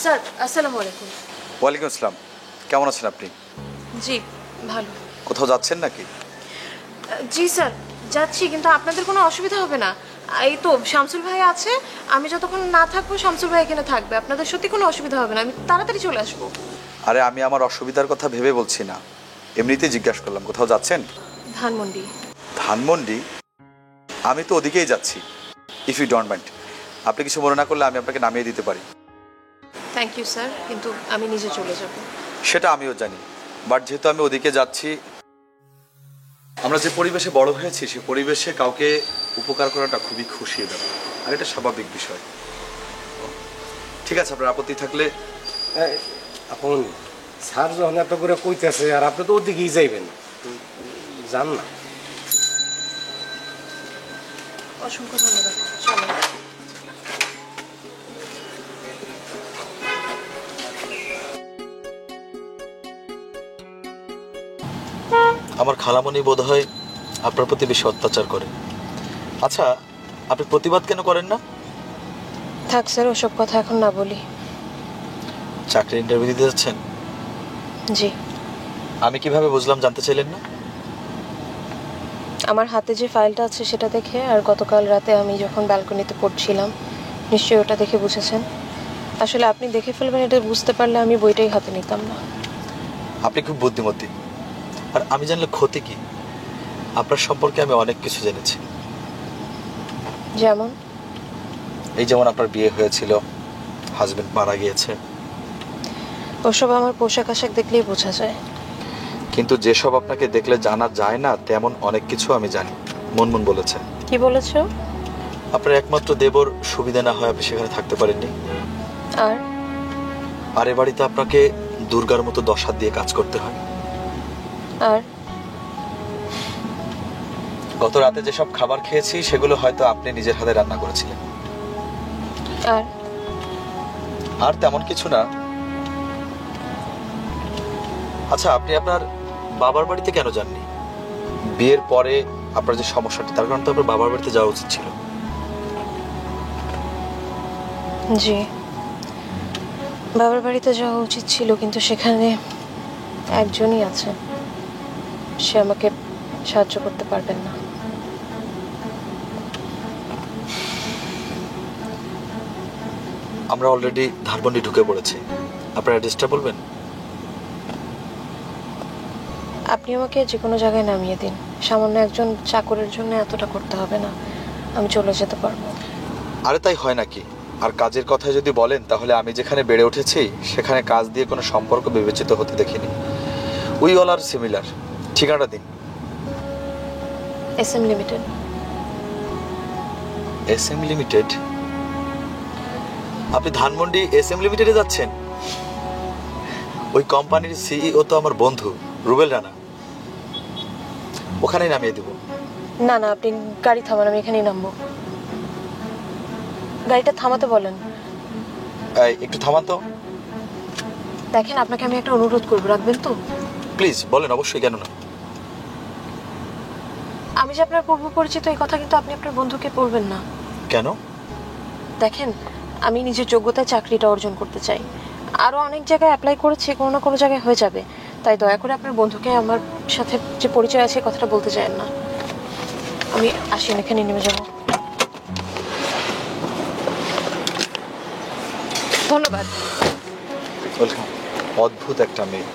Sir আসসালামু আলাইকুম। ওয়ালাইকুম আসসালাম। কেমন আছেন আপনি? জি ভালো। কোথাও যাচ্ছেন নাকি? জি স্যার যাচ্ছি, কিন্তু আপনাদের কোনো অসুবিধা হবে না। এই তো শামসুল ভাই আছে, আমি যতক্ষণ না থাকবো শামসুল ভাই এখানে থাকবে, আপনাদের সত্যি কোনো অসুবিধা হবে না, আমি তাড়াতাড়ি চলে আসবো। আরে আমি আমার অসুবিধার কথা ভেবে বলছি না, এমনিতেই জিজ্ঞাসা করলাম কোথাও যাচ্ছেন? ধানমন্ডি। ধানমন্ডি? আমি তো ওদিকেই যাচ্ছি। ইফ ইউ ডোন্ট মাইন্ড, আপনি কিছু মনে না করলে আমি আপনাকে নামিয়ে দিতে পারি। থ্যাংক ইউ স্যার, কিন্তু আমি নিজে চলে যাব। সেটা আমিও জানি, বাট যেহেতু আমি ওদিকে যাচ্ছি, আমরা যে পরিবেশে বড় হয়েছি সে পরিবেশে কাউকে উপকার করাটা খুবই খুশির ব্যাপার, আর এটা স্বাভাবিক বিষয়। ঠিক আছে, আপনার আপত্তি থাকলে। এখন স্যার যখন এত করে কইতেছে আর আপনি তো ওদিকেই যাইবেন, যান না। অসংখ্য ধন্যবাদ, চলো। আমার খালামণি বোধ হয় আপনার প্রতি বেশি অত্যাচার করে। আচ্ছা, আপনি প্রতিবাদ কেন করেন না? থাক স্যার, ওসব কথা এখন না বলি। চাকরির ইন্টারভিউ দিতে যাচ্ছেন? জি। আমি কিভাবে বুঝলাম জানতে চাইলেন না? আমার হাতে যে ফাইলটা আছে সেটা দেখে, আর গতকাল রাতে আমি যখন ব্যালকনিতে পড়ছিলাম নিশ্চয়ই ওটা দেখে বুঝেছেন। আসলে আপনি দেখে ফেলবেন এটা বুঝতে পারলে আমি বইটাই হাতে নিতাম না। আপনি খুব বুদ্ধিমতী, আর আমি জানলে ক্ষতি কি? আপনার সম্পর্কে আমি অনেক কিছু জেনেছি। যেমন? এই যেমন আপনার বিয়ে হয়েছিল, হাজবেন্ড মারা গিয়েছে। ওসব আমার পোশাক আশাক দেখলেই বোঝা যায়। কিন্তু যেসব আপনাকে দেখলে জানা যায় না তেমন অনেক কিছু আমি জানি। মনমন বলেছে। কি বলেছো? আপনার একমাত্র দেবর সুবিধা না হয় আপনি সেখানে থাকতে পারেননি। আর এ বাড়িতে আপনাকে দুর্গার মতো 10 হাত দিয়ে কাজ করতে হয়। আর গত রাতে যেসব খাবার খেয়েছি সেগুলো হয়তো আপনি নিজের হাতে রান্না করেছিলেন। আর তেমন কিছু না। আচ্ছা, আপনি আপনার বাবার বাড়িতে কেন যাননি? বিয়ের পরে আপনার যে সমস্যাটা, তার কারণে তো আপনার বাবার বাড়িতে যাওয়া উচিত ছিল। জি, বাবার বাড়িতে যাওয়া উচিত ছিল, কিন্তু সেখানে একজনই আছে, সে আমাকে সাহায্য করতে পারবেন না। আমরা অলরেডি ধানমন্ডি ঢুকে পড়েছি, আপনার অ্যাড্রেসটা বলবেন? আপনি আমাকে যে কোনো জায়গায় নামিয়ে দিন, সামান্য একজন চাকরের জন্য এতটা করতে হবে না, আমি চলে যেতে পারবো। আরে তাই হয় নাকি? আর কাজের কথা যদি বলেন তাহলে আমি যেখানে বেড়ে উঠেছি সেখানে কাজ দিয়ে কোনো সম্পর্ক বিবেচিত হতে দেখিনি। We all are similar. ঠিকানাটা দিন। SM limited. SM limited? আপনি ধানমন্ডি SM লিমিটেডে যাচ্ছেন? ওই কোম্পানির CEO তো আমার বন্ধু রুবেল রানা, ওখানেই নামিয়ে দিব। না না, আপনি গাড়ি থামান, আমি এখানেই নামবো। গাড়িটা থামাতে বলেন। একটু থামান তো। দেখেন, আপনাকে আমি একটা অনুরোধ করবো, রাখবেন তো? প্লিজ বলেন, অবশ্যই, কেন না। আমি যে আপনার পূর্ব পরিচিত, এই কথা কিন্তু আপনি আপনার বন্ধুকে বলবেন না। কেন? দেখেন, আমি নিজের যোগ্যতায় চাকরিটা অর্জন করতে চাই, আরও অনেক জায়গায় অ্যাপ্লাই করেছি, কোনো না কোনো জায়গায় হয়ে যাবে, তাই দয়া করে আপনার বন্ধুকে আমার সাথে যে পরিচয় আছে কথাটা বলতে চান না। আমি আসি, এখানে নেমে যাব। ধন্যবাদ। ওয়েলকাম। অদ্ভুত একটা মেয়ে।